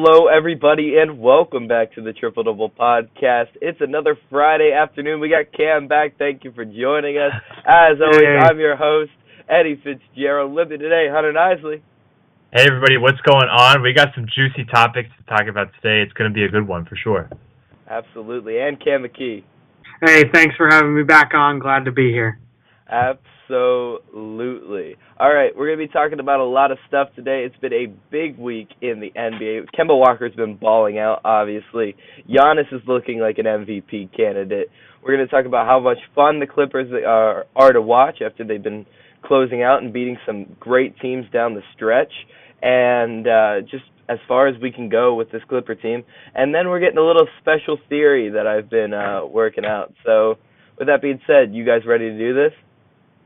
Hello, everybody, and welcome back to the Triple Double Podcast. It's another Friday afternoon. We got Cam back. Thank you for joining us. As always, I'm your host, Eddie Fitzgerald. With me today, Hunter Nisley. Hey, everybody, what's going on? We got some juicy topics to talk about today. It's going to be a good one for sure. Absolutely. And Cam McKee. Hey, thanks for having me back on. Glad to be here. Absolutely. All right, we're going to be talking about a lot of stuff today. It's been a big week in the NBA. Kemba Walker's been balling out, obviously. Giannis is looking like an MVP candidate. We're going to talk about how much fun the Clippers are to watch after they've been closing out and beating some great teams down the stretch. And just as far as we can go with this Clipper team. And then we're getting a little special theory that I've been working out. So with that being said, you guys ready to do this?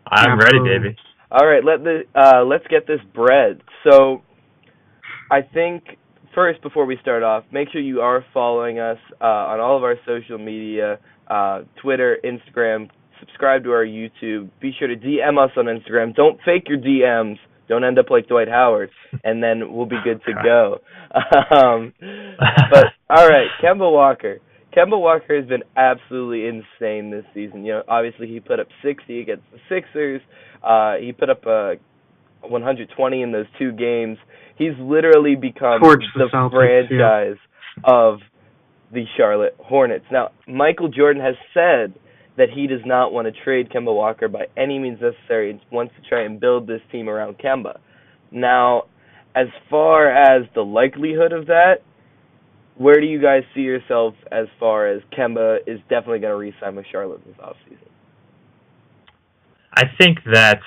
I'm ready, baby. All right, let's get this bread. So I think first, before we start off, make sure you are following us on all of our social media, Twitter, Instagram. Subscribe to our YouTube. Be sure to DM us on Instagram. Don't fake your DMs. Don't end up like Dwight Howard, and then we'll be good to go. But, all right, Kemba Walker. Kemba Walker has been absolutely insane this season. You know, obviously he put up 60 against the Sixers. He put up 120 in those two games. He's literally become the franchise of the Charlotte Hornets. Now, Michael Jordan has said that he does not want to trade Kemba Walker by any means necessary and wants to try and build this team around Kemba. Now, as far as the likelihood of that, where do you guys see yourself as far as Kemba is definitely going to re-sign with Charlotte this offseason? I think that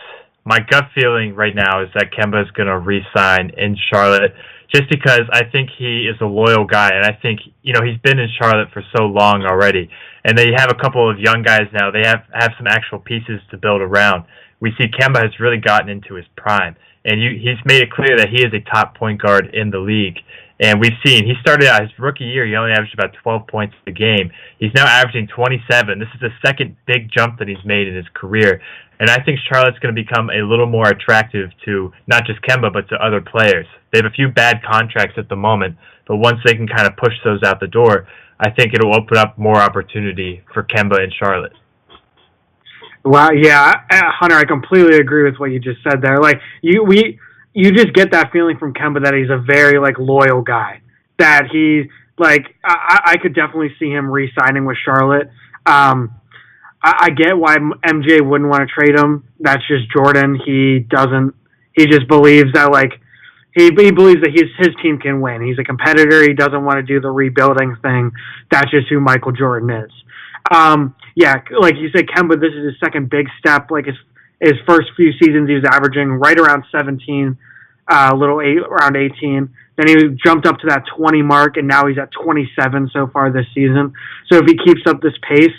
my gut feeling right now is that Kemba is going to re-sign in Charlotte just because I think he is a loyal guy, and I think, you know, he's been in Charlotte for so long already, and they have a couple of young guys now. They have some actual pieces to build around. We see Kemba has really gotten into his prime, and he's made it clear that he is a top point guard in the league. And we've seen, he started out his rookie year, he only averaged about 12 points a game. He's now averaging 27. This is the second big jump that he's made in his career. And I think Charlotte's going to become a little more attractive to not just Kemba, but to other players. They have a few bad contracts at the moment, but once they can kind of push those out the door, I think it'll open up more opportunity for Kemba in Charlotte. Wow, yeah, Hunter, I completely agree with what you just said there. Like, you just get that feeling from Kemba that he's a very, like, loyal guy. That he, like, I could definitely see him re-signing with Charlotte. I get why MJ wouldn't want to trade him. That's just Jordan. He just believes that, like, he believes that his team can win. He's a competitor. He doesn't want to do the rebuilding thing. That's just who Michael Jordan is. Yeah, like you said, Kemba, this is his second big step. Like, his first few seasons, he was averaging right around 17, around 18. Then he jumped up to that 20 mark, and now he's at 27 so far this season. So if he keeps up this pace,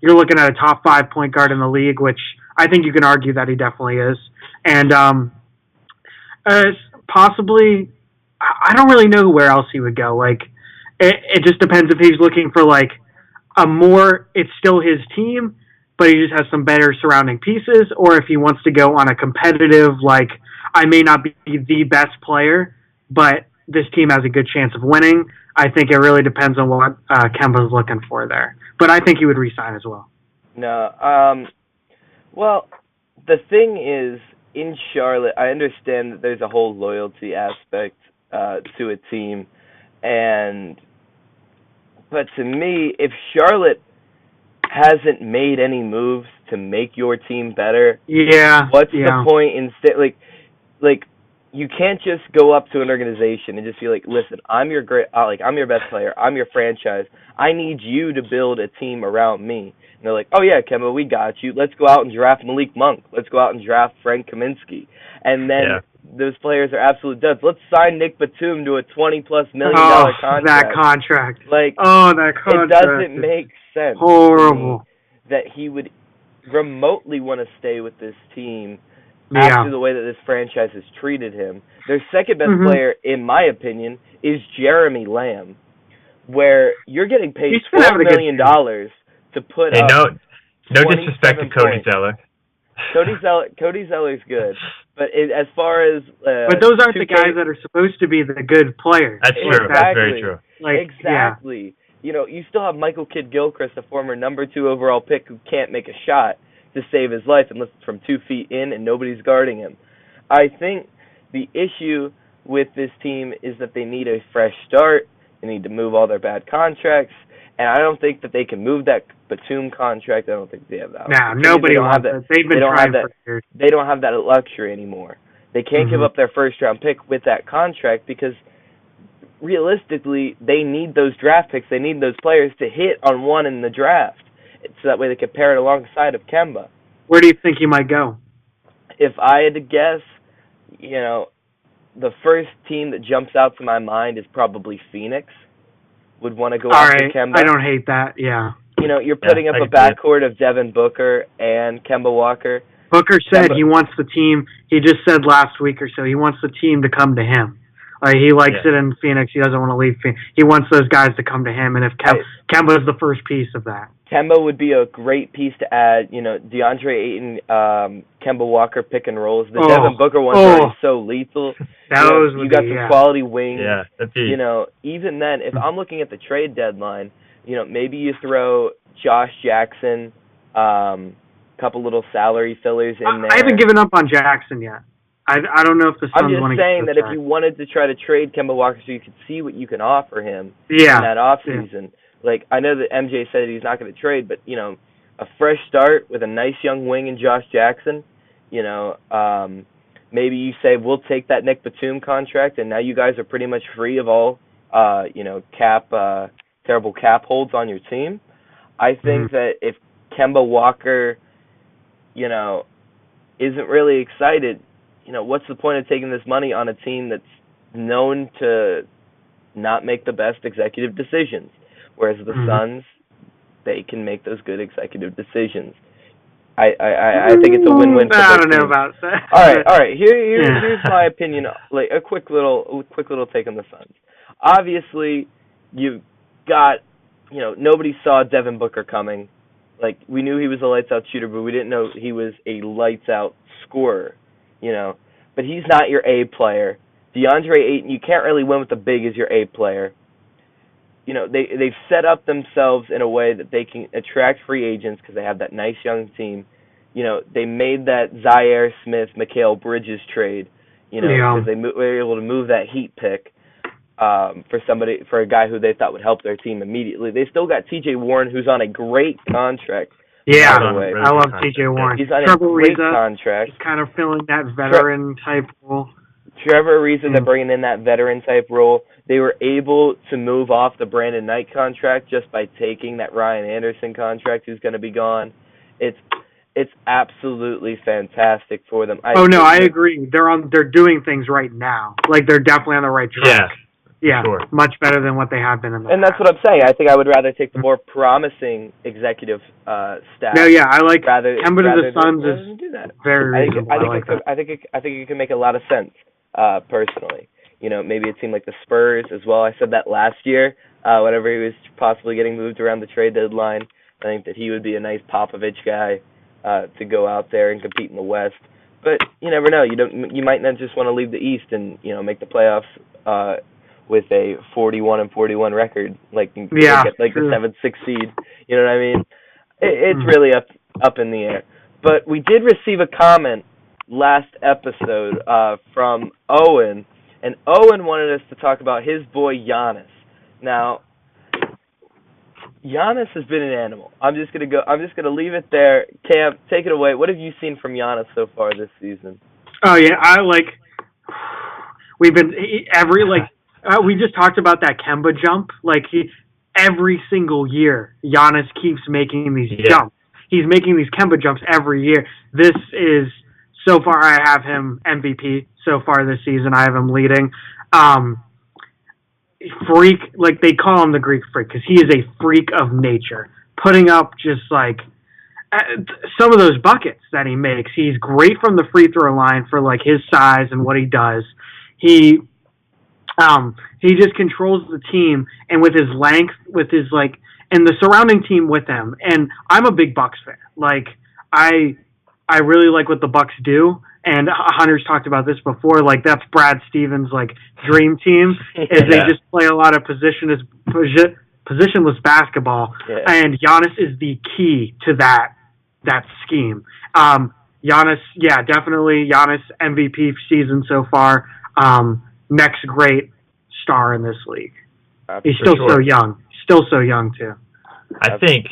you're looking at a top 5 point guard in the league, which I think you can argue that he definitely is. And possibly, I don't really know where else he would go. Like, it just depends if he's looking for, like, it's still his team, but he just has some better surrounding pieces, or if he wants to go on a competitive, like, I may not be the best player, but this team has a good chance of winning. I think it really depends on what Kemba's looking for there. But I think he would re-sign as well. No, well, the thing is, in Charlotte, I understand that there's a whole loyalty aspect to a team, but to me, if Charlotte hasn't made any moves to make your team better, what's the point in like you can't just go up to an organization and just be like, listen, I'm your I'm your best player, I'm your franchise, I need you to build a team around me. And they're like, oh yeah, Kemba, we got you. Let's go out and draft Malik Monk. Let's go out and draft Frank Kaminsky. And then those players are absolute duds. Let's sign Nick Batum to a $20+ million contract. That contract. Like, that contract. It doesn't make sense. Horrible. That he would remotely want to stay with this team after the way that this franchise has treated him. Their second best player, in my opinion, is Jeremy Lamb, where you're getting paid $12 million to put up. No disrespect to Cody Zeller. Cody Zeller's good, But as far as but those aren't 2K, the guys that are supposed to be the good players. That's true. exactly, That's very true. Exactly. Yeah. You know, you still have Michael Kidd-Gilchrist, a former #2 overall pick who can't make a shot to save his life unless it's from 2 feet in and nobody's guarding him. I think the issue with this team is that they need a fresh start. They need to move all their bad contracts. And I don't think that they can move that Batum contract. I don't think they have that. No, nobody wants that. They've been trying for years. They don't have that luxury anymore. They can't give up their first-round pick with that contract because, realistically, they need those draft picks. They need those players to hit on one in the draft, so that way they can pair it alongside of Kemba. Where do you think he might go? If I had to guess, you know, the first team that jumps out to my mind is probably Phoenix. Would want to go after Kemba. I don't hate that, yeah. You know, you're putting up a backcourt of Devin Booker and Kemba Walker. Booker said he wants the team, he just said last week or so, he wants the team to come to him. He likes it in Phoenix. He doesn't want to leave Phoenix. He wants those guys to come to him, and if Kemba is the first piece of that. Kemba would be a great piece to add. You know, DeAndre Ayton, Kemba Walker pick and rolls. The Devin Booker ones are so lethal. You got some quality wings. Yeah, you know, even then, if I'm looking at the trade deadline, you know, maybe you throw Josh Jackson, couple little salary fillers in there. I haven't given up on Jackson yet. I don't know if the Suns want to. I'm just saying that if you wanted to try to trade Kemba Walker so you could see what you can offer him in that offseason. Like, I know that MJ said he's not going to trade, but, you know, a fresh start with a nice young wing in Josh Jackson, you know, maybe you say, we'll take that Nick Batum contract, and now you guys are pretty much free of all, you know, terrible cap holds on your team. I think that if Kemba Walker, you know, isn't really excited, you know, what's the point of taking this money on a team that's known to not make the best executive decisions? Whereas the Suns, they can make those good executive decisions. I think it's a win-win for both I don't know about that. All right. Here's my opinion. Like a quick little take on the Suns. Obviously, you've got, you know, nobody saw Devin Booker coming. Like, we knew he was a lights-out shooter, but we didn't know he was a lights-out scorer. You know, but he's not your A player. DeAndre Ayton, you can't really win with the big as your A player. You know, they've set up themselves in a way that they can attract free agents because they have that nice young team. You know, they made that Zaire Smith, Mikal Bridges trade, you know, because they were able to move that Heat pick for a guy who they thought would help their team immediately. They still got T.J. Warren, who's on a great contract. Yeah, I love T.J. Warren. He's on a great contract. He's kind of filling that veteran-type role. Trevor Ariza, they're bringing in that veteran-type role. They were able to move off the Brandon Knight contract just by taking that Ryan Anderson contract, who's going to be gone. It's absolutely fantastic for them. I agree. They're doing things right now. Like, they're definitely on the right track. Yeah, sure. Much better than what they have been in the past. And that's what I'm saying. I think I would rather take the more promising executive staff. No, yeah, I like Kemba to the Suns is very reasonable. I think it can make a lot of sense, personally. You know, maybe a team like the Spurs as well. I said that last year, whenever he was possibly getting moved around the trade deadline. I think that he would be a nice Popovich guy to go out there and compete in the West. But you never know. You might not just want to leave the East and, you know, make the playoffs with a 41-41 record, like the 7th, 6th seed. You know what I mean? It's really up in the air. But we did receive a comment last episode from Owen, and Owen wanted us to talk about his boy Giannis. Now, Giannis has been an animal. I'm just gonna leave it there. Cam, take it away. What have you seen from Giannis so far this season? Oh yeah, we just talked about that Kemba jump. Like, every single year, Giannis keeps making these jumps. He's making these Kemba jumps every year. This is, so far, I have him MVP. So far this season, I have him leading. Freak, like they call him the Greek freak, because he is a freak of nature. Putting up just like some of those buckets that he makes. He's great from the free throw line for like his size and what he does. He just controls the team, and with his length, with his and the surrounding team with him. And I'm a big Bucks fan. Like, I really like what the Bucks do, and Hunter's talked about this before. Like that's Brad Stevens' like dream team is they just play a lot of positionless basketball, and Giannis is the key to that scheme. Giannis, definitely Giannis MVP season so far. Next great star in this league. He's still so young. Still so young too. I think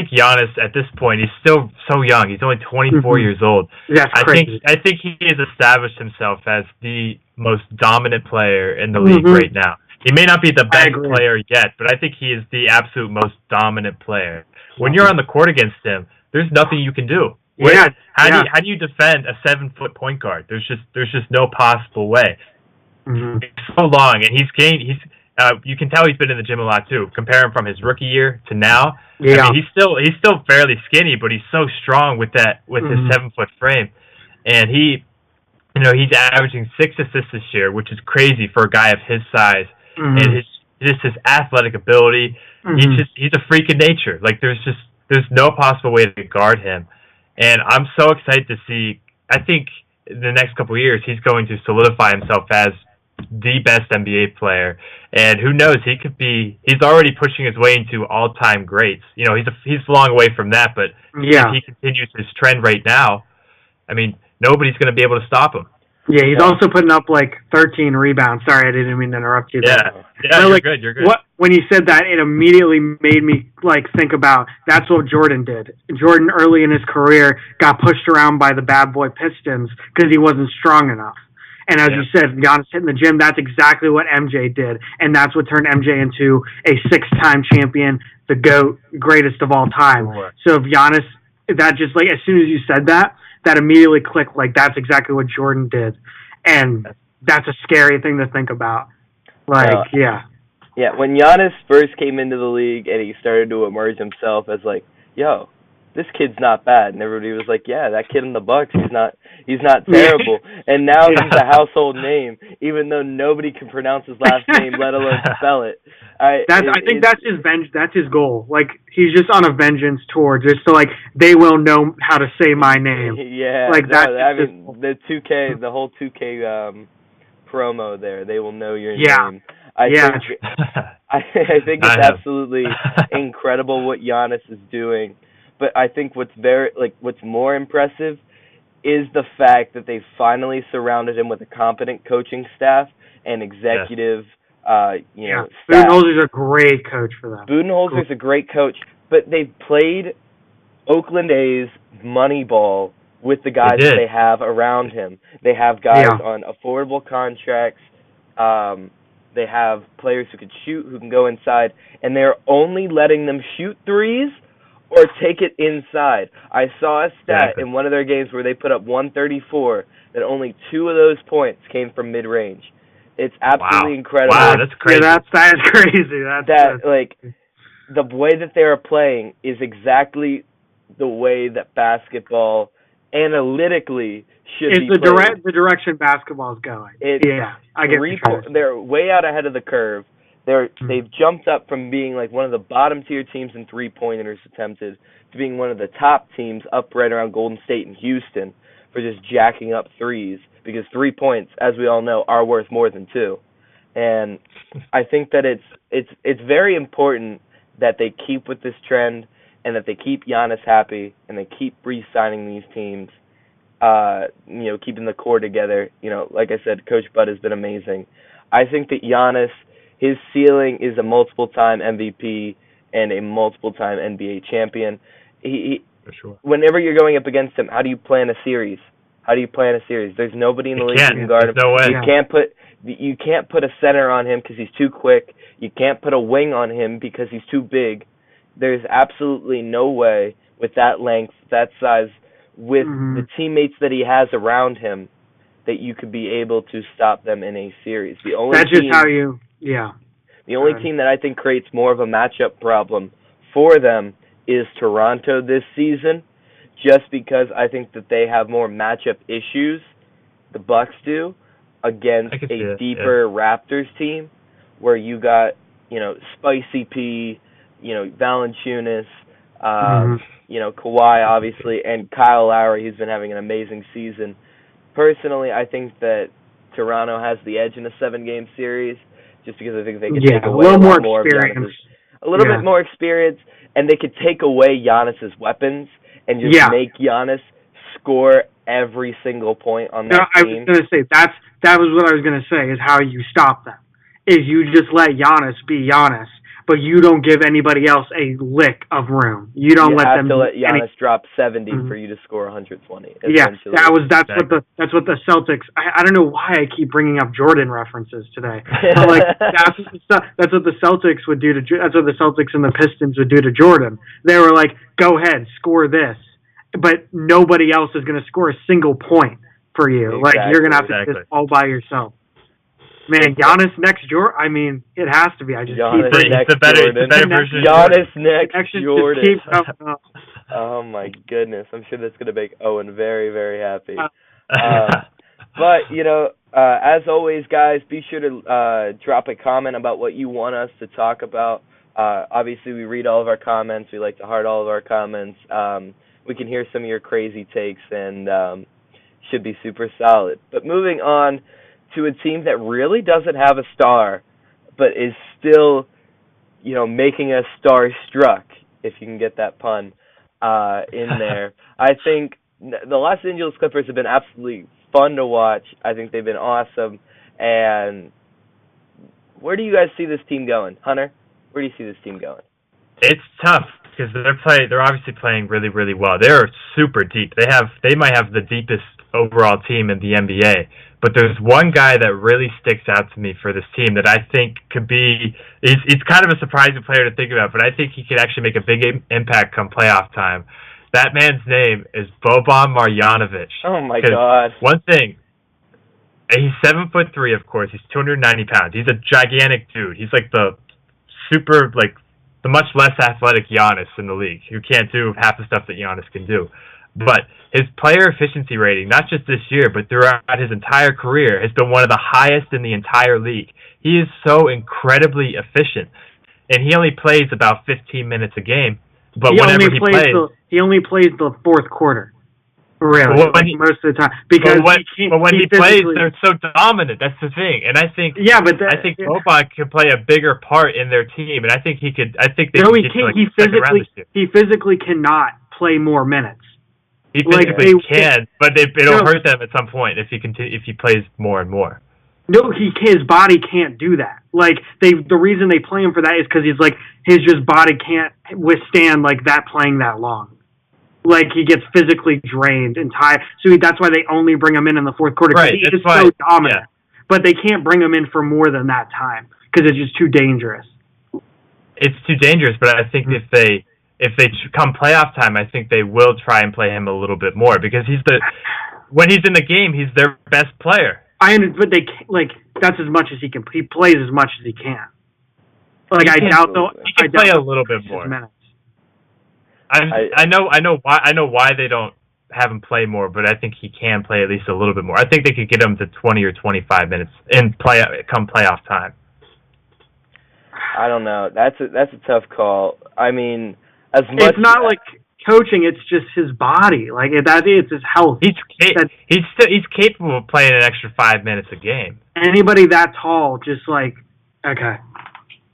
Giannis at this point, he's still so young. He's only 24 years old. That's crazy. I think he has established himself as the most dominant player in the league right now. He may not be the best player yet, but I think he is the absolute most dominant player. When you're on the court against him, there's nothing you can do. How do you defend a 7-foot point guard? There's just no possible way. It's so long, and you can tell he's been in the gym a lot too. Compare him from his rookie year to now. I mean, he's still fairly skinny, but he's so strong with his 7-foot frame, and he's averaging 6 assists this year, which is crazy for a guy of his size. And his athletic ability. He's a freak of nature. Like there's no possible way to guard him, and I'm so excited to see. I think in the next couple of years he's going to solidify himself as the best NBA player, and who knows, he's already pushing his way into all-time greats. He's a long way from that, but if he continues his trend right now, I mean, nobody's going to be able to stop him. Yeah, he's also putting up like 13 rebounds. Sorry, I didn't mean to interrupt you there. Yeah, you're good. You're good. When you said that, it immediately made me like think about that's what Jordan did. Jordan early in his career got pushed around by the bad boy Pistons because he wasn't strong enough. And as you said, Giannis hitting the gym, that's exactly what MJ did. And that's what turned MJ into a 6-time champion, the GOAT, greatest of all time. So if Giannis, that just like, as soon as you said that immediately clicked, like that's exactly what Jordan did. And that's a scary thing to think about. Yeah, when Giannis first came into the league and he started to emerge himself as like, yo, this kid's not bad, and everybody was like, yeah, that kid in the Bucks, he's not terrible. And now he's a household name, even though nobody can pronounce his last name, let alone spell it. I think that's his goal. Like he's just on a vengeance tour, just so like they will know how to say my name. The 2K, the whole 2K promo there, they will know your name. I think it's absolutely incredible what Giannis is doing. But I think what's more impressive is the fact that they finally surrounded him with a competent coaching staff and executive, staff. Budenholzer's a great coach for them. Budenholzer's a great coach, but they've played Oakland A's money ball with the guys that they have around him. They have guys on affordable contracts. They have players who can shoot, who can go inside, and they're only letting them shoot threes or take it inside. I saw a stat in one of their games where they put up 134 that only 2 of those points came from mid-range. It's absolutely incredible. Wow, that's crazy. Yeah, that's crazy. The way that they are playing is exactly the way that basketball analytically should be played. The direction basketball is going. I get they're way out ahead of the curve. They've jumped up from being like one of the bottom tier teams in 3-pointers attempted to being one of the top teams up right around Golden State and Houston for just jacking up threes, because 3 points, as we all know, are worth more than 2. And I think that it's very important that they keep with this trend and that they keep Giannis happy and they keep re-signing these teams, keeping the core together. Like I said, Coach Bud has been amazing. I think that Giannis, his ceiling is a multiple-time MVP and a multiple-time NBA champion. For sure. Whenever you're going up against him, how do you plan a series? There's nobody in the league who can guard him. No way. You can't put a center on him because he's too quick. You can't put a wing on him because he's too big. There's absolutely no way with that length, that size, with the teammates that he has around him, that you could be able to stop them in a series. The only team that I think creates more of a matchup problem for them is Toronto this season, just because I think that they have more matchup issues, the Bucks do, against a deeper Raptors team, where you got, Spicy P, Valanciunas, Kawhi, obviously, and Kyle Lowry, who's been having an amazing season. personally, I think that Toronto has the edge in a 7-game series, just because I think they could take a away little more lot more experience. of Giannis's, a little bit more experience, and they could take away Giannis's weapons and just make Giannis score every single point on that team. I was going to say that was what I was going to say is how you stop them. Is you just let Giannis be Giannis, but you don't give anybody else a lick of room. You don't let them. You have to let Giannis drop 70 for you to score 120. Yeah, that's what the Celtics. I don't know why I keep bringing up Jordan references today, but like that's what the Celtics would do to. That's what the Celtics and the Pistons would do to Jordan. They were like, "Go ahead, score this," but nobody else is going to score a single point for you. Like you're going to have to do this all by yourself. Man, Giannis next Jordan. I mean, it has to be. I just Giannis keep next Jordan. Giannis next Jordan. Oh my goodness! I'm sure that's going to make Owen very, very happy. But as always, guys, be sure to drop a comment about what you want us to talk about. Obviously, we read all of our comments. We like to heart all of our comments. We can hear some of your crazy takes, and should be super solid. But moving on to a team that really doesn't have a star, but is still, making us starstruck, if you can get that pun in there. I think the Los Angeles Clippers have been absolutely fun to watch. I think they've been awesome. And where do you guys see this team going? Hunter, where do you see this team going? It's tough because they're obviously playing really, really well. They're super deep. They might have the deepest overall team in the NBA. But there's one guy that really sticks out to me for this team that I think could be he's kind of a surprising player to think about, but I think he could actually make a big impact come playoff time. That man's name is Boban Marjanovic. Oh my God. One thing, he's 7'3", of course. He's 290 pounds. He's a gigantic dude. He's like the much less athletic Giannis in the league, who can't do half the stuff that Giannis can do. But his player efficiency rating, not just this year, but throughout his entire career, has been one of the highest in the entire league. He is so incredibly efficient. And he only plays about 15 minutes a game. But whenever he plays... He only plays the fourth quarter. Really, most of the time. Because when he plays, they're so dominant. That's the thing. And I think Boban could play a bigger part in their team. And I think he could... He physically cannot play more minutes. He physically can, but it'll hurt them at some point if he plays more and more. No, his body can't do that. Like the reason they play him for that is because he's like his body can't withstand like that playing that long. Like he gets physically drained and tired. So that's why they only bring him in the fourth quarter. Right, he is so dominant. Yeah. But they can't bring him in for more than that time because it's just too dangerous. It's too dangerous, but I think if they come playoff time, I think they will try and play him a little bit more because when he's in the game, he's their best player. But that's as much as he can. He plays as much as he can. Like I doubt though. He can play a little bit more. I know why they don't have him play more, but I think he can play at least a little bit more. I think they could get him to 20 or 25 minutes and come playoff time. I don't know. That's a tough call. I mean, it's not like coaching; it's just his body. Like it's his health. He's capable of playing an extra 5 minutes a game. Anybody that tall, just like okay.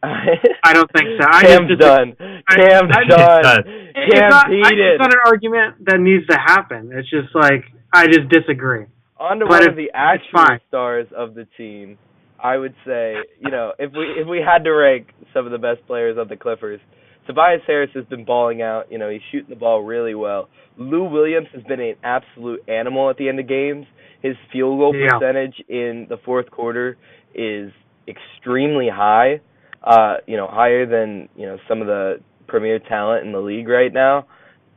I don't think so. Cam's done. Cam's done. It's not an argument that needs to happen. It's just like I just disagree. On to one of the actual stars of the team, I would say, if we had to rank some of the best players of the Clippers, Tobias Harris has been balling out. He's shooting the ball really well. Lou Williams has been an absolute animal at the end of games. His field goal percentage in the fourth quarter is extremely high. Higher than, some of the premier talent in the league right now.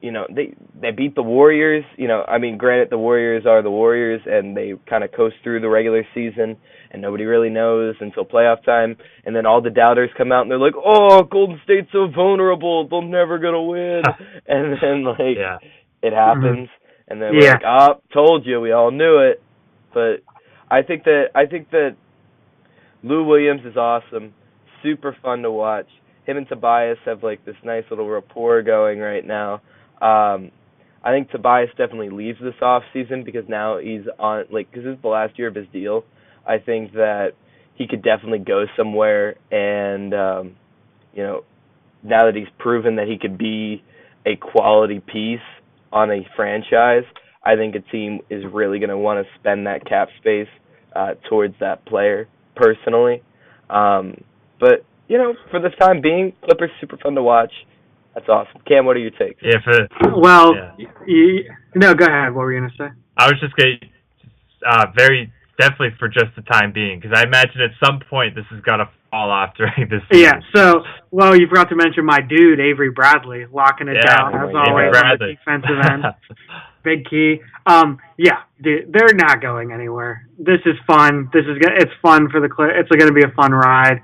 They beat the Warriors. Granted, the Warriors are the Warriors, and they kind of coast through the regular season, and nobody really knows until playoff time. And then all the doubters come out, and they're like, oh, Golden State's so vulnerable. They're never going to win. And then, it happens. Mm-hmm. And then we're like, oh, told you. We all knew it. But I think that Lou Williams is awesome. Super fun to watch. Him and Tobias have this nice little rapport going right now. I think Tobias definitely leaves this off season because now he's on because this is the last year of his deal. I think that he could definitely go somewhere, and now that he's proven that he could be a quality piece on a franchise, I think a team is really going to want to spend that cap space towards that player personally. But for the time being, Clippers super fun to watch. That's awesome. Cam, what are your takes? Yeah. No, go ahead. What were you gonna say? I was just going very definitely for just the time being, because I imagine at some point this is gonna fall off during this season. Yeah. So, you forgot to mention my dude Avery Bradley locking it down as always on the defensive end. Big key. Dude, they're not going anywhere. This is fun. It's fun for the It's going to be a fun ride,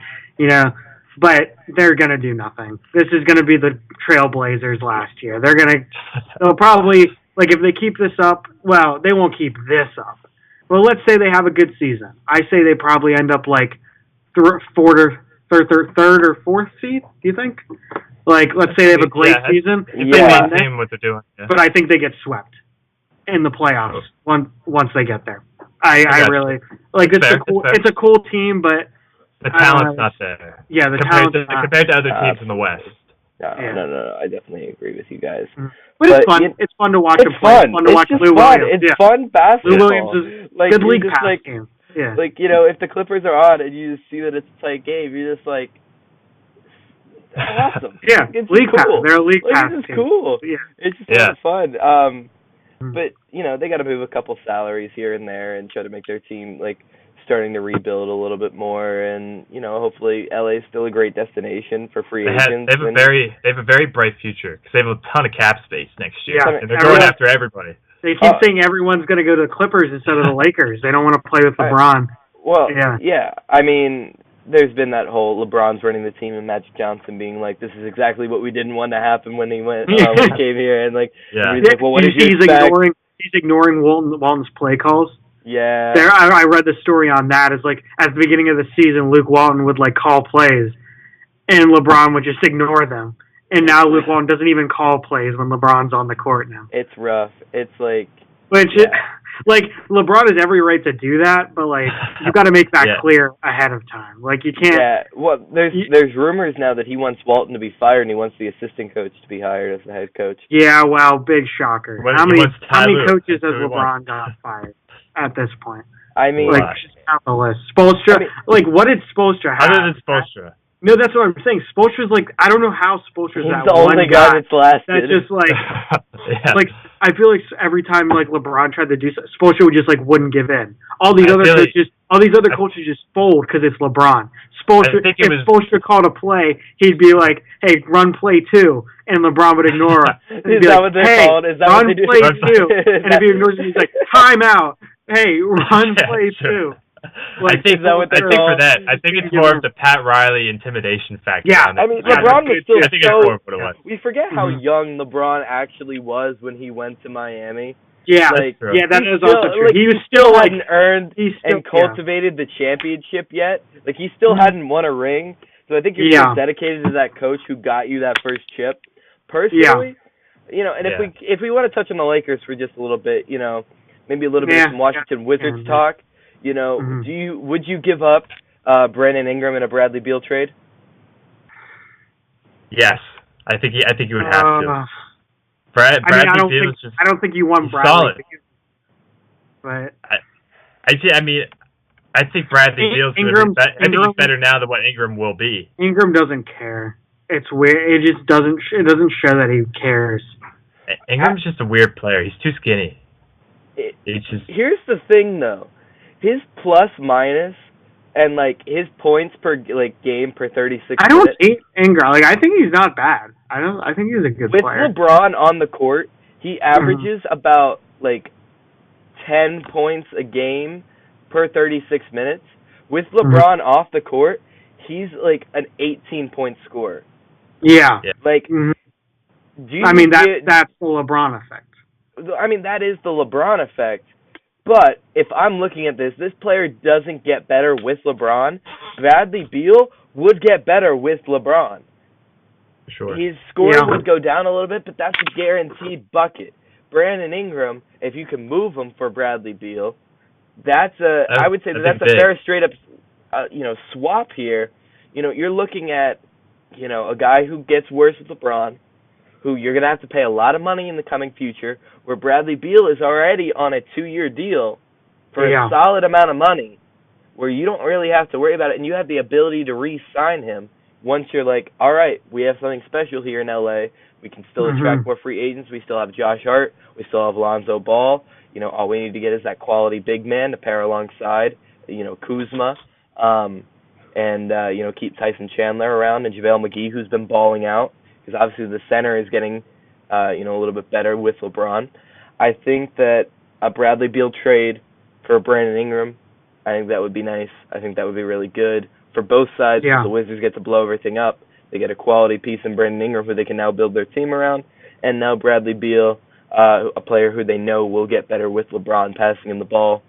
but they're going to do nothing. This is going to be the Trailblazers last year. They'll probably, if they keep this up, they won't keep this up. Well, let's say they have a good season. I say they probably end up third or fourth seed, do you think? Let's say they have a great season. Team what they're doing. Yeah. But I think they get swept in the playoffs once they get there. I really it's a cool team, but the talent's not there. Yeah, compared to other teams in the West. No, I definitely agree with you guys. But it's fun. It's fun to watch. It's fun. Fun to watch Lou Williams. It's fun basketball. Lou Williams is good league pass game. Yeah. If the Clippers are on and you just see that it's a tight game, you're just awesome. Yeah, it's league cool. pass. They're a league pass. It's just cool. Yeah. It's just a lot of fun. But they got to move a couple salaries here and there and try to make their team starting to rebuild a little bit more, and hopefully LA is still a great destination for free agents. They have a very bright future because they have a ton of cap space next year, and they're going after everybody. They keep saying everyone's going to go to the Clippers instead of the Lakers. They don't want to play with LeBron. Well, yeah. I mean, there's been that whole LeBron's running the team and Magic Johnson being this is exactly what we didn't want to happen when he when he came here, and well, what did you expect? He's ignoring Walton's play calls. Yeah. I read the story on that. It's at the beginning of the season, Luke Walton would call plays, and LeBron would just ignore them. And now Luke Walton doesn't even call plays when LeBron's on the court now. It's rough. It's LeBron has every right to do that, but you got to make that clear ahead of time. You can't. Yeah. Well, there's rumors now that he wants Walton to be fired and he wants the assistant coach to be hired as the head coach. Yeah. Well, big shocker. How many coaches has LeBron got fired at this point? I mean, just count the list. Spoelstra. What did Spoelstra have? Other than Spoelstra. No, that's what I'm saying. Spoelstra's I don't know how Spoelstra's that the only guy that's lasted. That's just I feel every time LeBron tried to do so, Spoelstra would just wouldn't give in. All these other coaches just fold because it's LeBron. Spoelstra called a play, he'd be hey, run play 2, and LeBron would ignore him. Is that what they're called? Is that run what they do? play 2, and if he ignores him, he's time out. Hey, run play 2. I think it's more of the Pat Riley intimidation factor. Yeah, I mean, LeBron was still we forget how young LeBron actually was when he went to Miami. Yeah, that is also true. He still hadn't earned and cultivated the championship yet. He still hadn't won a ring. So I think you're still dedicated to that coach who got you that first chip. Personally, and if we want to touch on the Lakers for just a little bit, maybe a little bit of some Washington Wizards talk. Would you give up Brandon Ingram in a Bradley Beal trade? Yes, I think you would have to. Bradley Beal is just. I don't think you want Bradley. Solid. But I think Bradley Beal's he's better now than what Ingram will be. Ingram doesn't care. It's weird. It just doesn't. It doesn't show that he cares. Ingram's just a weird player. He's too skinny. Here's the thing, though. His plus minus and his points per game per 36 minutes. I don't hate Ingram. I think he's not bad. I think he's a good player. With LeBron on the court, he averages about 10 points a game per 36 minutes. With LeBron off the court, he's an 18-point scorer. Yeah. That's the LeBron effect. That is the LeBron effect. But if I'm looking at this player doesn't get better with LeBron. Bradley Beal would get better with LeBron. Sure. His scoring would go down a little bit, but that's a guaranteed bucket. Brandon Ingram, if you can move him for Bradley Beal, I would say that's a big. fair straight up, swap here. You're looking at, a guy who gets worse with LeBron, who you're going to have to pay a lot of money in the coming future, where Bradley Beal is already on a 2-year deal for a solid amount of money, where you don't really have to worry about it, and you have the ability to re-sign him once you're like, all right, we have something special here in L.A., we can still attract more free agents, we still have Josh Hart, we still have Lonzo Ball, all we need to get is that quality big man to pair alongside, Kuzma, and keep Tyson Chandler around, and JaVale McGee, who's been balling out, because obviously the center is getting, a little bit better with LeBron. I think that a Bradley Beal trade for Brandon Ingram, I think that would be nice. I think that would be really good for both sides. Yeah. The Wizards get to blow everything up. They get a quality piece in Brandon Ingram who they can now build their team around, and now Bradley Beal, a player who they know will get better with LeBron passing him the ball.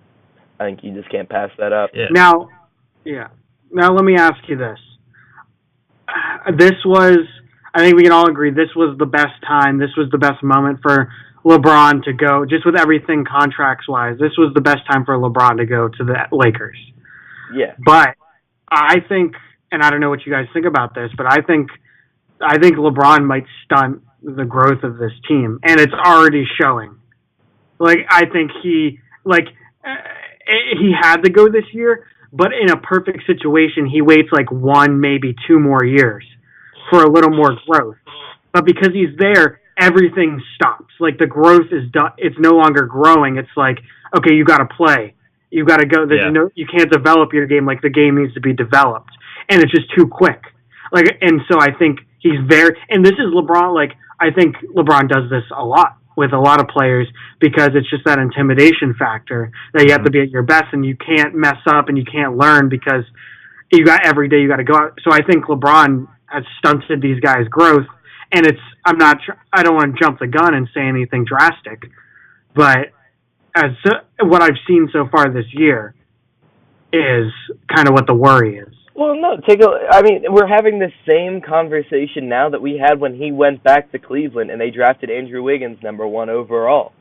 I think you just can't pass that up. Yeah. Now let me ask you this. I think we can all agree, this was the best time, this was the best moment for LeBron to go, just with everything contracts-wise, this was the best time for LeBron to go to the Lakers. Yeah. But I think, and I don't know what you guys think about this, but I think LeBron might stunt the growth of this team, and it's already showing. I think he had to go this year, but in a perfect situation, he waits 1, maybe 2 more years for a little more growth. But because he's there, everything stops. The growth is done. It's no longer growing. It's okay, you got to play. You got to go. You can't develop your game like the game needs to be developed, and it's just too quick. And so I think he's very. And this is LeBron. I think LeBron does this a lot with a lot of players because it's just that intimidation factor that you have to be at your best, and you can't mess up and you can't learn because you got every day you got to go out. So I think LeBron has stunted these guys' growth, and I don't want to jump the gun and say anything drastic, but what I've seen so far this year is kind of what the worry is. Well, no, we're having the same conversation now that we had when he went back to Cleveland and they drafted Andrew Wiggins #1 overall.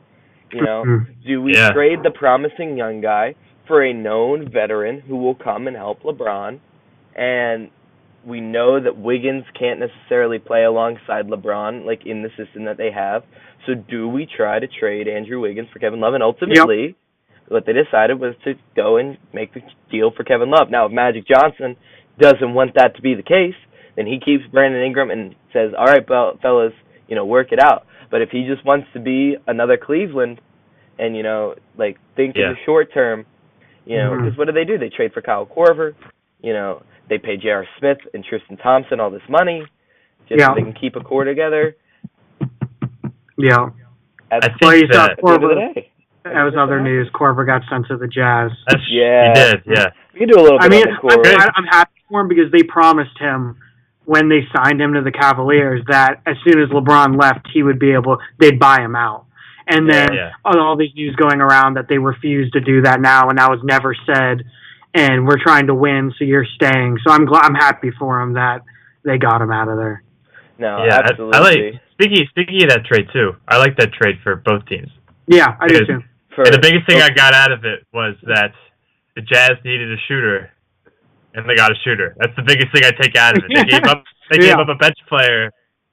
Do we trade the promising young guy for a known veteran who will come and help LeBron? And we know that Wiggins can't necessarily play alongside LeBron, in the system that they have. So do we try to trade Andrew Wiggins for Kevin Love? And ultimately, what they decided was to go and make the deal for Kevin Love. Now, if Magic Johnson doesn't want that to be the case, then he keeps Brandon Ingram and says, all right, fellas, work it out. But if he just wants to be another Cleveland and, think in the short term, because what do? They trade for Kyle Korver, they pay J.R. Smith and Tristan Thompson all this money just so they can keep a core together. Yeah. At the end of the day. That was other news. Korver got sent to the Jazz. He did, yeah. We can do a little bit on the Korver. I'm happy for him because they promised him when they signed him to the Cavaliers that as soon as LeBron left, they'd buy him out. And then all these news going around that they refuse to do that now, and that was never said. And we're trying to win, so you're staying. So I'm happy for him that they got him out of there. No, absolutely. Speaking of that trade too, I like that trade for both teams. Yeah, I do too. And the biggest thing I got out of it was that the Jazz needed a shooter, and they got a shooter. That's the biggest thing I take out of it. They gave up a bench player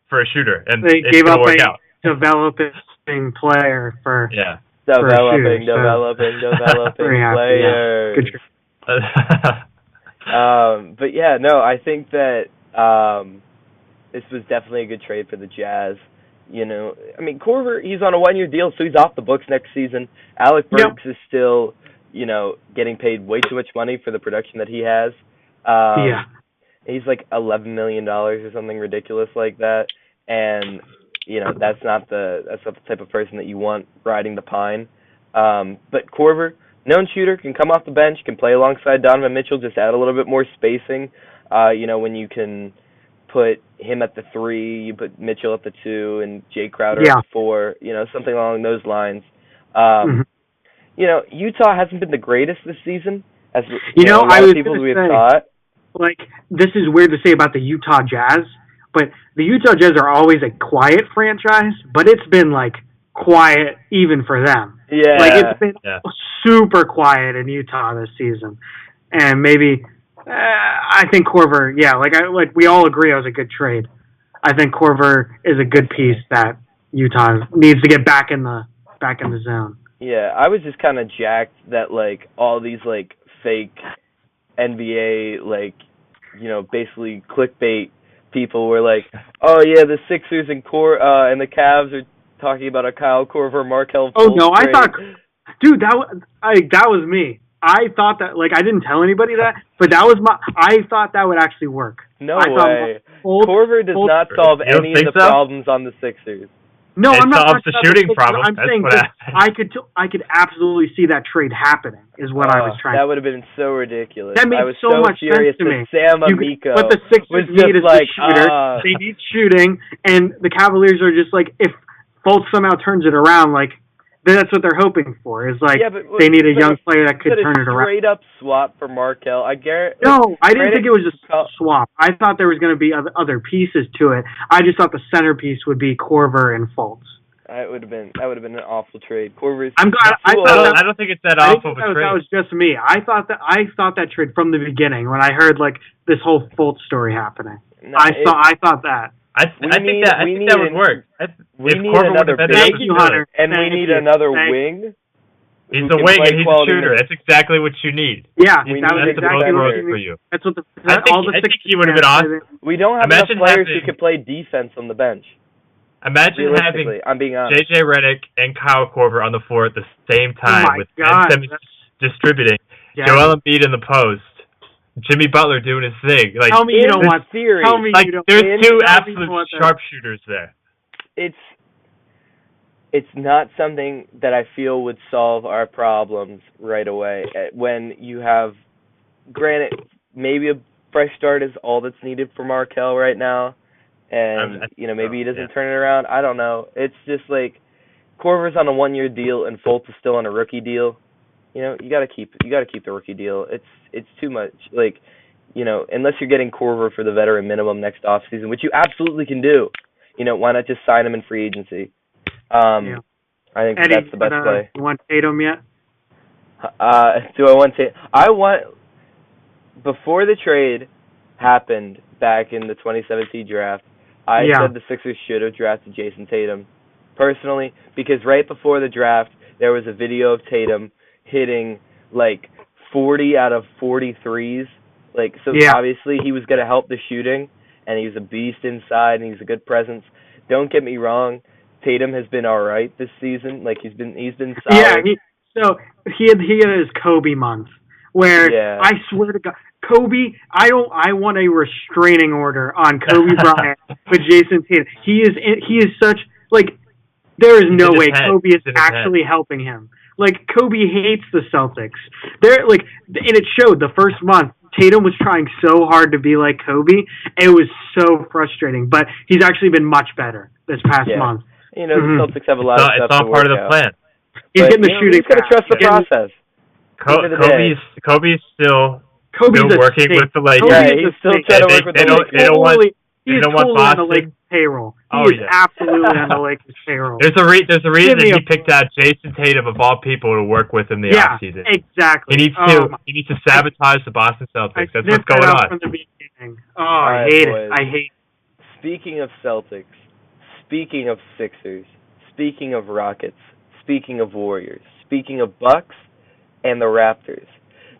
for a shooter, and they gave up a developing player for developing player. Good. But yeah, no, I think that this was definitely a good trade for the Jazz. Korver, he's on a 1-year deal, so he's off the books next season. Alec Burks is still, getting paid way too much money for the production that he has. He's $11 million or something ridiculous like that, and that's not the type of person that you want riding the pine. But Korver, known shooter, can come off the bench, can play alongside Donovan Mitchell, just add a little bit more spacing. When you can put him at the 3, you put Mitchell at the 2, and Jay Crowder at the 4, something along those lines. Utah hasn't been the greatest this season, as a lot of people we have thought. This is weird to say about the Utah Jazz, but the Utah Jazz are always a quiet franchise, but it's been quiet even for them. Yeah. Like, it's been super quiet in Utah this season. And maybe, I think Korver, like we all agree it was a good trade. I think Korver is a good piece that Utah needs to get back in the zone. Yeah, I was just kind of jacked that, like, all these, like, fake NBA, like, basically clickbait people were like, oh, yeah, the Sixers and the Cavs are talking about a Kyle Korver, Markelle Fultz Oh, no, I trade. thought, dude, that was me. I thought that, like, I didn't tell anybody that, but I thought that would actually work. No way. Korver does not solve any of the problems on the Sixers. No, I'm not solves the shooting problem. I'm saying I could absolutely see that trade happening. Is what I was trying. That would have been so ridiculous. That makes so much sense to me. Sam Amico what the Sixers need is a shooter. They need shooting, and the Cavaliers are just like, if Fultz somehow turns it around, like that's what they're hoping for. Is like they need a young player that could turn it around. Straight up swap for Markelle. No, I didn't think it was just a swap. I thought there was going to be other pieces to it. I just thought the centerpiece would be Korver and Fultz. That would have been an awful trade. Korver's. I'm glad. I don't think it's that awful of a trade. That was just me. I thought that trade from the beginning when I heard like this whole Fultz story happening. No, I thought that. I think that would work. We need another big. Thank you, Hunter. And we need another wing. He's a wing and he's a shooter. That's exactly what you need. Yeah, that's exactly what you need for you. That's what I think he would have been awesome. We don't have enough players who can play defense on the bench. Imagine having I'm being honest. JJ Redick and Kyle Korver on the floor at the same time with Ben Simmons distributing, Joel Embiid in the post, Jimmy Butler doing his thing. Like, tell me you don't want theory. Tell me like, you don't. There's two absolute sharpshooters there. It's not something that I feel would solve our problems right away. When you have, granted, maybe a fresh start is all that's needed for Markelle right now. And, maybe he doesn't turn it around. I don't know. It's just like Korver's on a 1-year deal and Fultz is still on a rookie deal. You gotta keep the rookie deal. It's too much. Like, unless you're getting Korver for the veteran minimum next offseason, which you absolutely can do. Why not just sign him in free agency? I think Eddie, that's the best play. You want Tatum yet? Do I want Tatum? Before the trade happened back in the 2017 draft, I said the Sixers should have drafted Jason Tatum, personally, because right before the draft, there was a video of Tatum hitting, like, 40 out of 43s. Like, so obviously he was going to help the shooting, and he was a beast inside, and he's a good presence. Don't get me wrong, Tatum has been all right this season. Like, he's been solid. Yeah, he had his Kobe month, where I swear to God, Kobe, I want a restraining order on Kobe Bryant with Jason Tatum. He is such, like, there is no way Kobe is actually helping him. Like, Kobe hates the Celtics. And it showed the first month. Tatum was trying so hard to be like Kobe. It was so frustrating, but he's actually been much better this past month. The Celtics have a lot of stuff to work out. It's all part of the plan. He's getting the shooting. He's got to trust the process. Kobe's still working with the Lakers. Yeah, he's still trying to work with the Lakers. He's totally on the Lakers payroll. He is absolutely on the Lakers payroll. There's a reason he picked out Jason Tatum of all people to work with in the offseason. Exactly. He needs to sabotage the Boston Celtics. That's what's going on. From the beginning. I hate it. I hate it. Speaking of Celtics, speaking of Sixers, speaking of Rockets, speaking of Warriors, speaking of Bucks and the Raptors,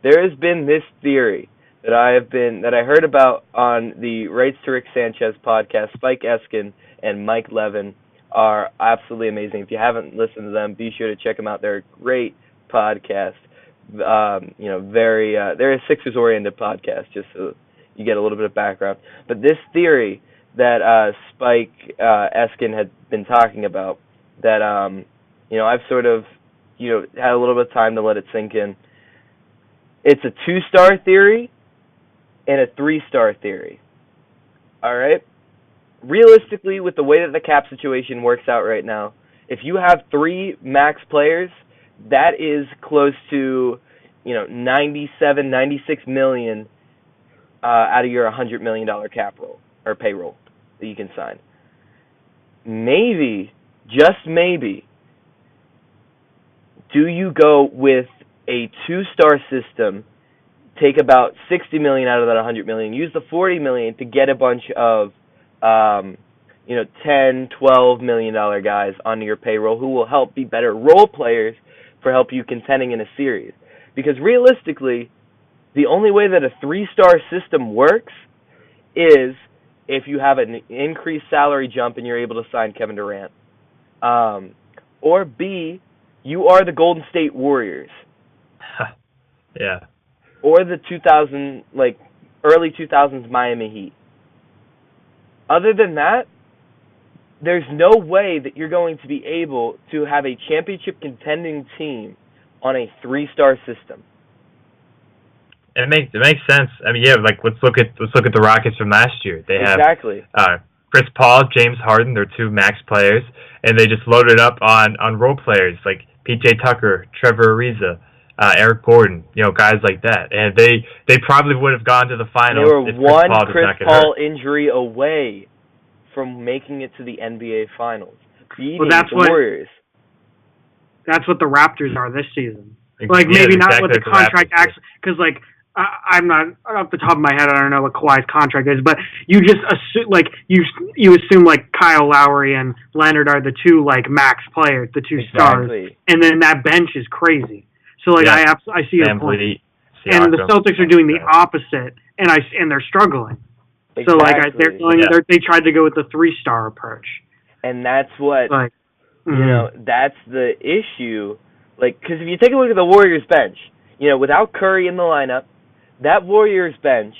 there has been this theory that I heard about on the Rights to Rick Sanchez podcast. Spike Eskin and Mike Levin are absolutely amazing. If you haven't listened to them, be sure to check them out. They're a great podcast. They're a Sixers oriented podcast, just so you get a little bit of background. But this theory that Spike Eskin had been talking about, that I've sort of had a little bit of time to let it sink in. It's a 2-star theory and a 3-star theory. All right? Realistically, with the way that the cap situation works out right now, if you have 3 max players, that is close to, 97, 96 million out of your $100 million cap roll or payroll that you can sign. Maybe, just maybe, Do you go with a two-star system, take about $60 million out of that $100 million, use the $40 million to get a bunch of $10, $12 million guys onto your payroll who will help be better role players for help you contending in a series? Because realistically, the only way that a three-star system works is if you have an increased salary jump and you're able to sign Kevin Durant. Or B, you are the Golden State Warriors. Yeah. Or the early 2000s Miami Heat. Other than that, there's no way that you're going to be able to have a championship contending team on a three-star system. It makes sense. I mean, yeah, like let's look at the Rockets from last year. They have Chris Paul, James Harden, they're two max players, and they just loaded up on role players like PJ Tucker, Trevor Ariza, Eric Gordon, guys like that. And they probably would have gone to the finals. They were if one Chris Paul injury away from making it to the NBA Finals, beating the Warriors. That's what the Raptors are this season. Like, maybe not what the contract actually, because I'm not off the top of my head. I don't know what Kawhi's contract is, but you just assume you assume Kyle Lowry and Leonard are the two max players, the two stars, and then that bench is crazy. So I see your point. And the Celtics are doing the opposite, and they're struggling. Exactly. So they tried to go with the 3-star approach, and that's what that's the issue. Because if you take a look at the Warriors bench, without Curry in the lineup, that Warriors bench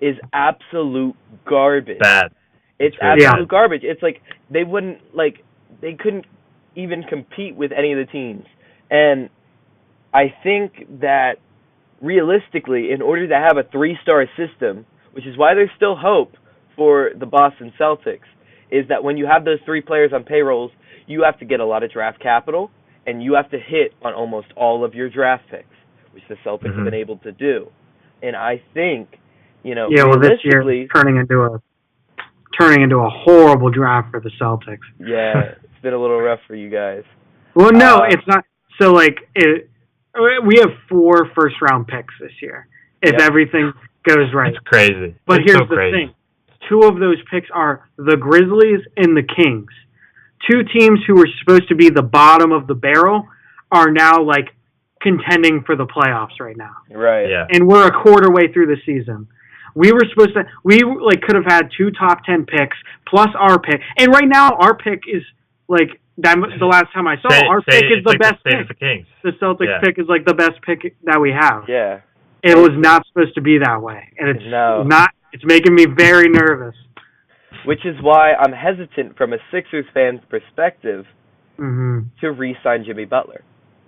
is absolute garbage. Bad. It's absolute garbage. It's they wouldn't they couldn't even compete with any of the teams. And I think that realistically, in order to have a 3-star system, which is why there's still hope for the Boston Celtics, is that when you have those 3 players on payrolls, you have to get a lot of draft capital, and you have to hit on almost all of your draft picks, which the Celtics have been able to do. And I think, this year turning into a horrible draft for the Celtics. Yeah, it's been a little rough for you guys. Well, no, it's not. So, we have 4 first-round picks this year, if everything goes right. It's crazy. But here's the thing. 2 of those picks are the Grizzlies and the Kings. 2 teams who were supposed to be the bottom of the barrel are now, contending for the playoffs right now. Right. Yeah. And we're a quarter way through the season. We could have had 2 top 10 picks plus our pick. And right now our pick is the last time I saw our pick is the best pick. The Celtics pick is the best pick that we have. Yeah. It was not supposed to be that way. And it's making me very nervous. Which is why I'm hesitant from a Sixers fan's perspective to re-sign Jimmy Butler.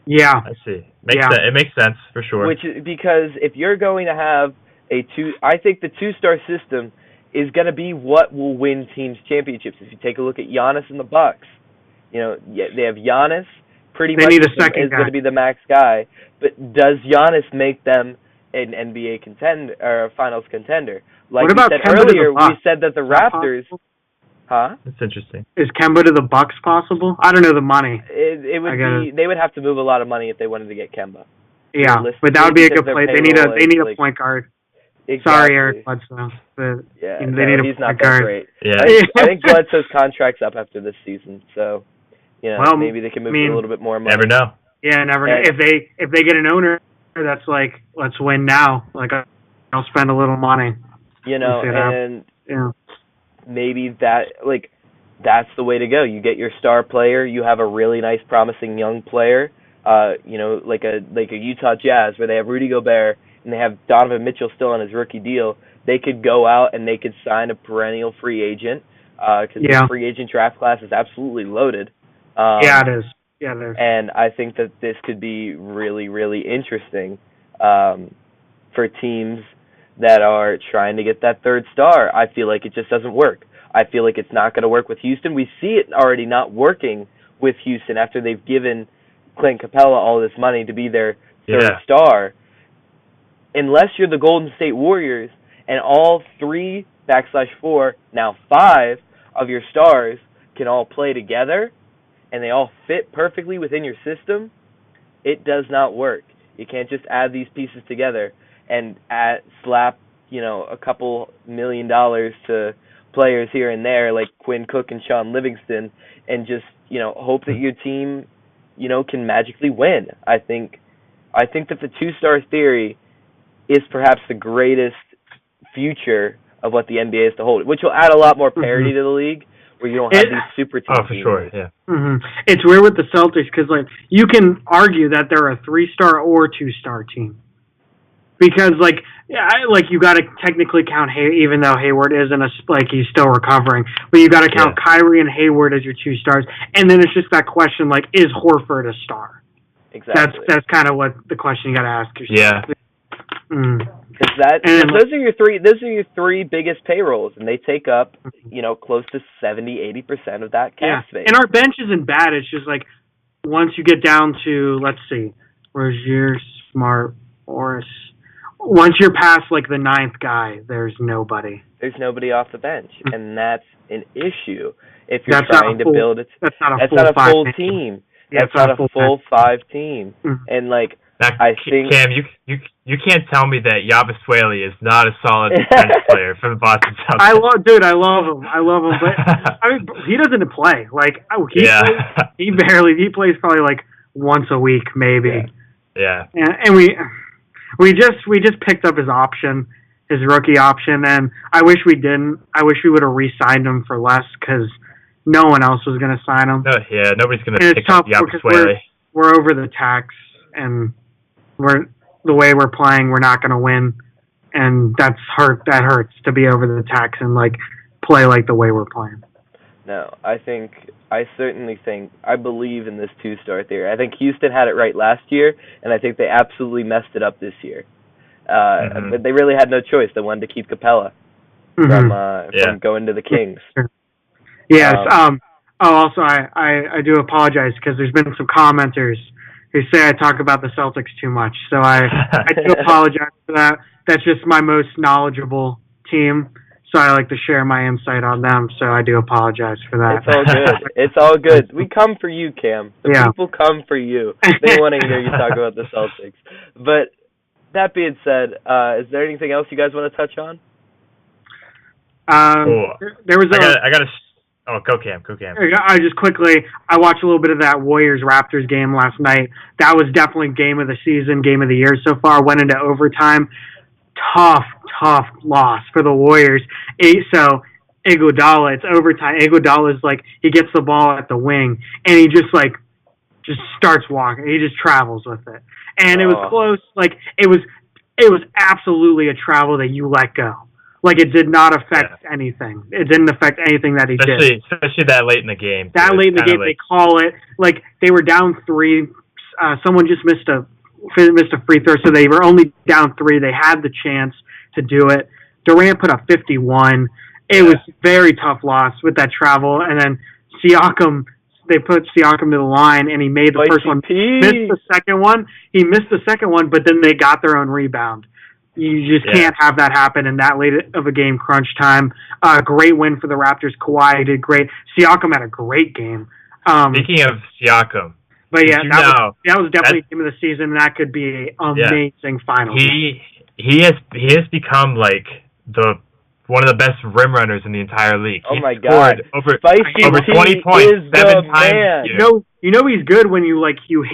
Yeah. I see. It makes sense for sure. Because if you're going to have I think the 2-star system is going to be what will win teams championships. If you take a look at Giannis and the Bucks, they have Giannis pretty much is going to be the max guy, but does Giannis make them an NBA contender or a finals contender? Like we said earlier, we said that the Raptors. Huh? That's interesting. Is Kemba to the Bucks possible? I don't know the money. It would be. They would have to move a lot of money if they wanted to get Kemba. Yeah, but that would be a good play. They need a point guard. Exactly. Sorry, Eric Bledsoe. They need a he's not point guard. Great. Yeah. I think Bledsoe's contract's up after this season, so maybe they can move a little bit more money. Never know. Yeah, never know. If they get an owner that's let's win now. I'll spend a little money. And maybe that's the way to go. You get your star player. You have a really nice, promising young player. Like a Utah Jazz where they have Rudy Gobert and they have Donovan Mitchell still on his rookie deal. They could go out and they could sign a perennial free agent because the free agent draft class is absolutely loaded. It is. Yeah, it is. And I think that this could be really, really interesting for teams that are trying to get that third star. I feel like it just doesn't work. I feel like it's not going to work with Houston. We see it already not working with Houston after they've given Clint Capella all this money to be their third star. Unless you're the Golden State Warriors and all 3/4, now 5 of your stars can all play together and they all fit perfectly within your system, It does not work. You can't just add these pieces together and slap, a couple $1 million to players here and there like Quinn Cook and Sean Livingston and just, hope that your team, can magically win. I think that the two-star theory is perhaps the greatest future of what the NBA has to hold, which will add a lot more parity to the league, where you don't have these super teams. Oh, for sure, yeah. It's weird with the Celtics because, you can argue that they're a 3-star or 2-star team. Because, you got to technically count even though Hayward isn't he's still recovering. But you got to count Kyrie and Hayward as your 2 stars. And then it's just that question, is Horford a star? Exactly. That's kind of what the question you got to ask yourself. Yeah. Those are your three biggest payrolls, and they take up, close to 70-80% of that cap space. And our bench isn't bad. It's just once you get down to, let's see, Rozier, Smart, Morris. Once you're past the 9th guy, there's nobody. There's nobody off the bench, and that's an issue if you're trying to build it. That's not a full team. That's not a full 5 team. And I think Cam, you can't tell me that Yabusele is not a solid bench player for the Boston Celtics. I love him, but he doesn't play. He plays probably once a week maybe. Yeah. And we just picked up his option, his rookie option, and I wish we didn't. I wish we would have re-signed him for less because no one else was going to sign him. Nobody's going to pick up Yabusele. We're over the tax, and the way we're playing, we're not going to win, and that hurts to be over the tax and play the way we're playing. No, I believe in this 2-star theory. I think Houston had it right last year, and I think they absolutely messed it up this year. But they really had no choice. They wanted to keep Capella from going to the Kings. Yes. Also, I do apologize because there's been some commenters who say I talk about the Celtics too much. So I do apologize for that. That's just my most knowledgeable team. So I like to share my insight on them. So I do apologize for that. It's all good. It's all good. We come for you, Cam. The people come for you. They want to hear you talk about the Celtics. But that being said, is there anything else you guys want to touch on? There was go Cam. I watched a little bit of that Warriors-Raptors game last night. That was definitely game of the season, game of the year so far. Went into overtime. Tough loss for the Warriors. So Iguodala, it's overtime. Iguodala's he gets the ball at the wing, and he just starts walking. He just travels with it. And it was close. It was absolutely a travel that you let go. It did not affect anything. It didn't affect anything that he did. Especially that late in the game. They call it. They were down 3. Someone just missed a free throw, so they were only down 3. They had the chance to do it. Durant put up 51. It was very tough loss with that travel. And then Siakam, they put Siakam to the line, and he made the first one. Missed the second one. He missed the second one, but then they got their own rebound. You just can't have that happen in that late of a game, crunch time. Great win for the Raptors. Kawhi did great. Siakam had a great game. Speaking of Siakam, but that was definitely game of the season, and that could be an amazing final. He has become one of the best rim runners in the entire league. Oh my God! Over 20 points 7 times. You know he's good when you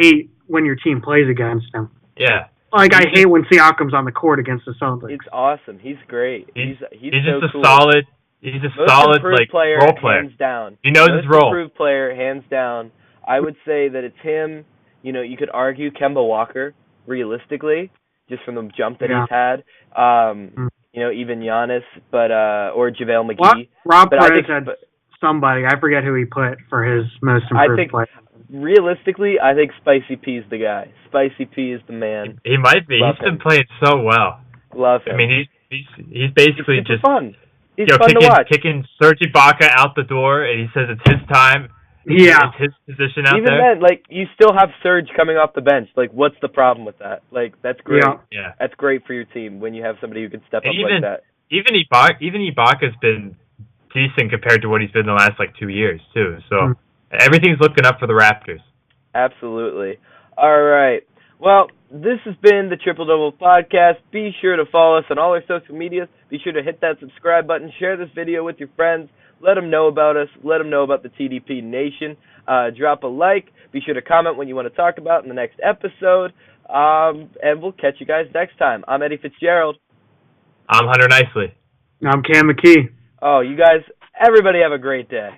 hate when your team plays against him. Yeah. I hate when Siakam's on the court against the Celtics. It's awesome. He's great. He's so just cool. He's a solid role player. Hands down. He knows his role. Improved player, hands down. I would say that it's him. You could argue Kemba Walker, realistically, just from the jump that he's had. Even Giannis, or JaVale McGee. Rob Perez had somebody. I forget who he put for his most improved player. Realistically, I think Spicy P's the guy. Spicy P is the man. He might be. He's been playing so well. Love him. I mean, he's basically just fun. He's fun to watch. Kicking Serge Ibaka out the door, and he says it's his time. Yeah, it's his position out there. Even then, you still have Serge coming off the bench. What's the problem with that? That's great. Yeah. That's great for your team when you have somebody who can step up like that. Even Ibaka's been decent compared to what he's been the last 2 years too. So everything's looking up for the Raptors. Absolutely. All right. Well, this has been the Triple Double Podcast. Be sure to follow us on all our social medias. Be sure to hit that subscribe button. Share this video with your friends. Let them know about us. Let them know about the TDP Nation. Drop a like. Be sure to comment what you want to talk about in the next episode. And we'll catch you guys next time. I'm Eddie Fitzgerald. I'm Hunter Nicely. I'm Cam McKee. Oh, you guys, everybody have a great day.